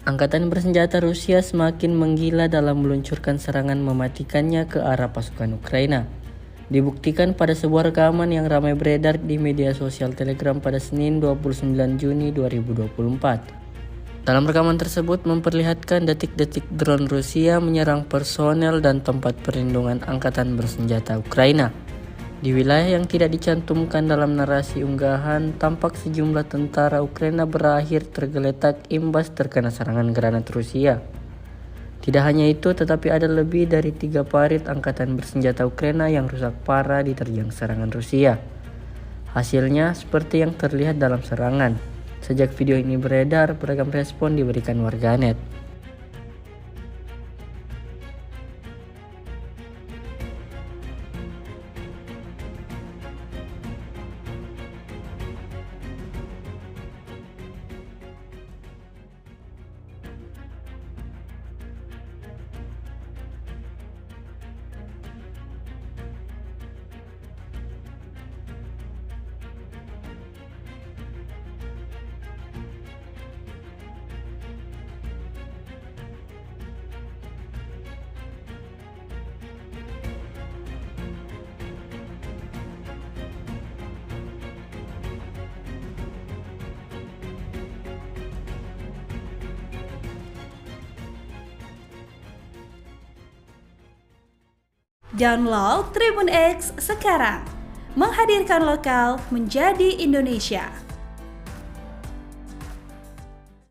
Angkatan bersenjata Rusia semakin menggila dalam meluncurkan serangan mematikannya ke arah pasukan Ukraina. Dibuktikan pada sebuah rekaman yang ramai beredar di media sosial Telegram pada Senin 29 Juni 2024. Dalam rekaman tersebut memperlihatkan detik-detik drone Rusia menyerang personel dan tempat perlindungan angkatan bersenjata Ukraina. Di wilayah yang tidak dicantumkan dalam narasi unggahan, tampak sejumlah tentara Ukraina berakhir tergeletak imbas terkena serangan granat Rusia. Tidak hanya itu, tetapi ada lebih dari 3 parit angkatan bersenjata Ukraina yang rusak parah diterjang serangan Rusia. Hasilnya seperti yang terlihat dalam serangan. Sejak video ini beredar, beragam respon diberikan warganet. Download Tribun X sekarang, menghadirkan lokal menjadi Indonesia.